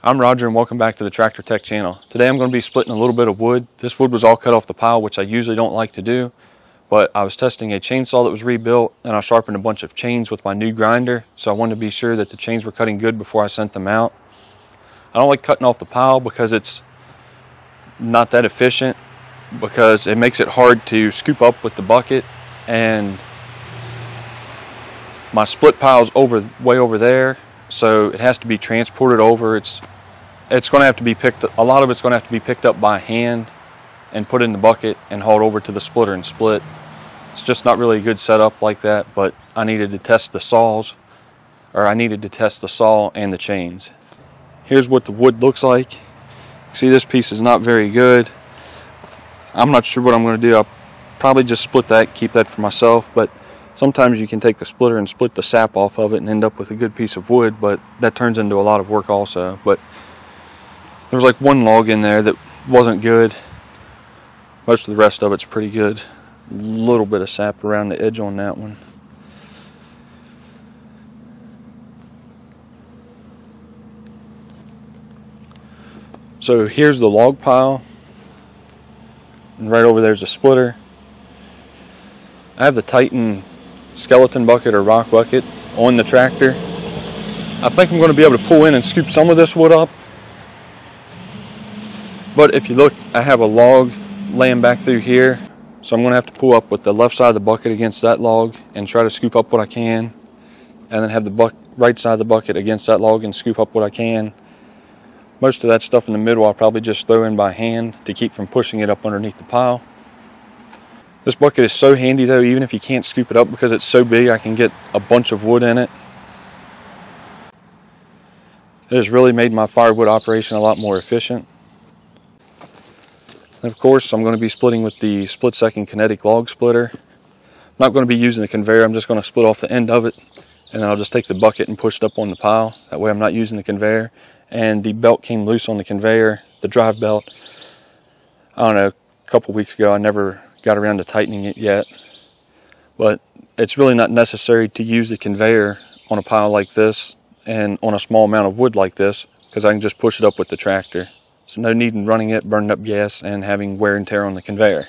I'm Roger and welcome back to the Tractor Tech channel. Today I'm going to be splitting a little bit of wood. This wood was all cut off the pile, which I usually don't like to do, but I was testing a chainsaw that was rebuilt and I sharpened a bunch of chains with my new grinder, so I wanted to be sure that the chains were cutting good before I sent them out. I don't like cutting off the pile because it's not that efficient, because it makes it hard to scoop up with the bucket, and my split pile's way over there, so it has to be transported over. It's going to have to be picked up. A lot of it's going to have to be picked up by hand and put in the bucket and hauled over to the splitter and split. It's just not really a good setup like that, but I needed to test the saws, or I needed to test the saw and the chains. Here's what the wood looks like. See, this piece is not very good. I'm not sure what I'm going to do. I'll probably just split that, keep that for myself, but sometimes you can take the splitter and split the sap off of it and end up with a good piece of wood, but that turns into a lot of work also. But there was like one log in there that wasn't good. Most of the rest of it's pretty good. A little bit of sap around the edge on that one. So here's the log pile, and right over there's a splitter. I have the Titan skeleton bucket or rock bucket on the tractor. I think I'm going to be able to pull in and scoop some of this wood up. But if you look, I have a log laying back through here, so I'm going to have to pull up with the left side of the bucket against that log and try to scoop up what I can, and then have the right side of the bucket against that log and scoop up what I can. Most of that stuff in the middle I'll probably just throw in by hand to keep from pushing it up underneath the pile. This bucket is so handy though, even if you can't scoop it up, because it's so big I can get a bunch of wood in it. It has really made my firewood operation a lot more efficient. And of course, I'm going to be splitting with the split-second kinetic log splitter. I'm not going to be using the conveyor. I'm just going to split off the end of it, and then I'll just take the bucket and push it up on the pile. That way I'm not using the conveyor. And the belt came loose on the conveyor, the drive belt. I don't know, a couple weeks ago. I never got around to tightening it yet. But it's really not necessary to use the conveyor on a pile like this and on a small amount of wood like this, because I can just push it up with the tractor. So no need in running it, burning up gas, and having wear and tear on the conveyor.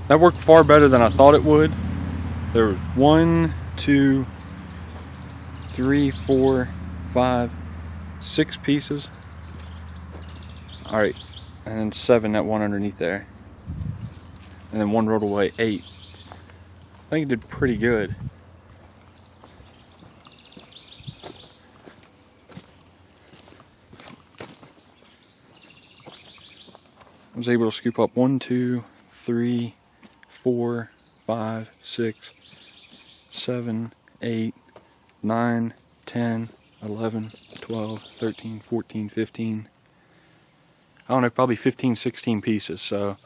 That worked far better than I thought it would. There was 1, 2, 3, 4, 5, 6 pieces. All right, and then 7, that one underneath there. And then one rolled away, 8. I think it did pretty good. I was able to scoop up 1, 2, 3, 4, 5, 6, 7, 8, 9, 10, 11, 12, 13, 14, 15. I don't know, probably 15, 16 pieces. So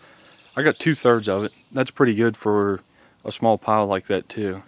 I got 2/3 of it. That's pretty good for a small pile like that too.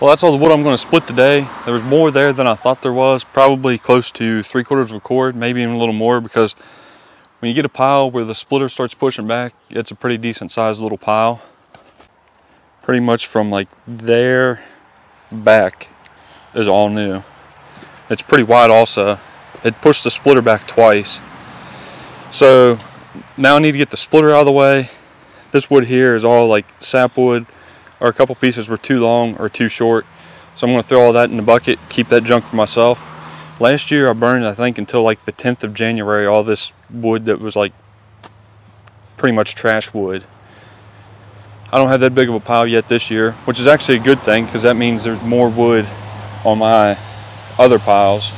Well, that's all the wood I'm going to split today. There was more there than I thought there was, probably close to 3/4 of a cord, maybe even a little more, because when you get a pile where the splitter starts pushing back, it's a pretty decent sized little pile. Pretty much from like there back is all new. It's pretty wide also. It pushed the splitter back twice. So now I need to get the splitter out of the way. This wood here is all like sapwood, or a couple pieces were too long or too short. So I'm going to throw all that in the bucket, keep that junk for myself. Last year I burned, I think, until like the 10th of January, all this wood that was like pretty much trash wood. I don't have that big of a pile yet this year, which is actually a good thing, because that means there's more wood on my other piles.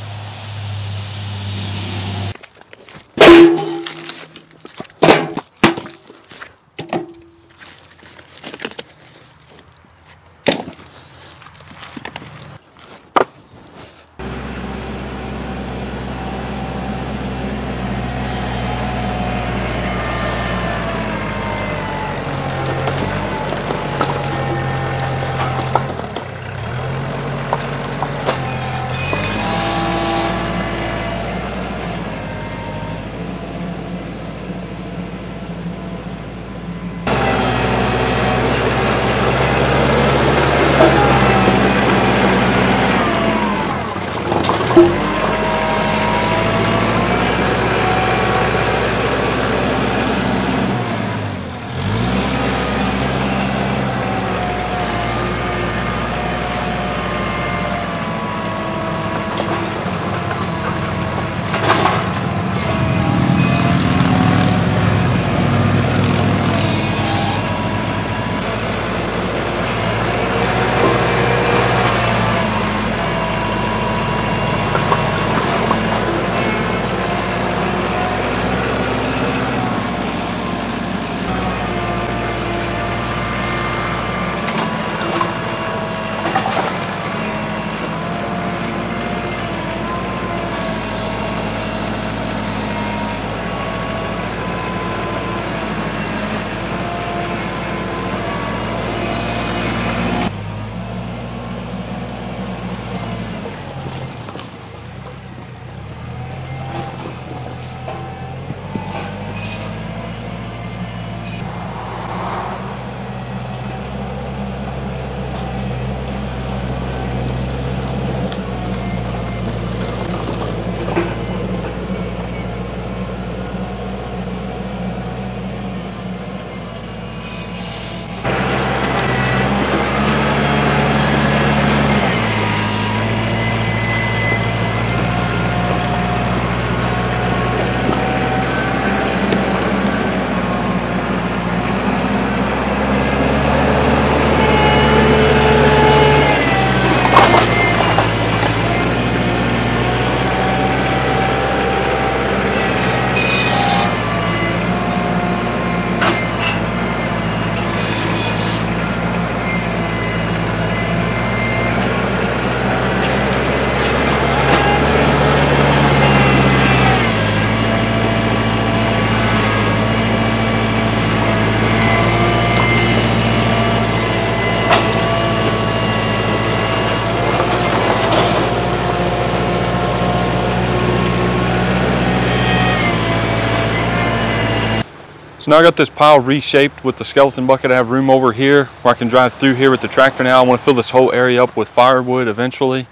So now I got this pile reshaped with the skeleton bucket. I have room over here where I can drive through here with the tractor now. I want to fill this whole area up with firewood eventually.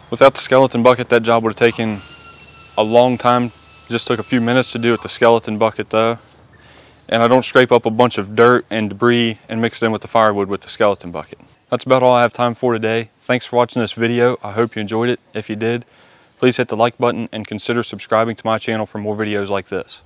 Without the skeleton bucket, that job would have taken a long time. It just took a few minutes to do with the skeleton bucket though. And I don't scrape up a bunch of dirt and debris and mix it in with the firewood with the skeleton bucket. That's about all I have time for today. Thanks for watching this video. I hope you enjoyed it. If you did, please hit the like button and consider subscribing to my channel for more videos like this.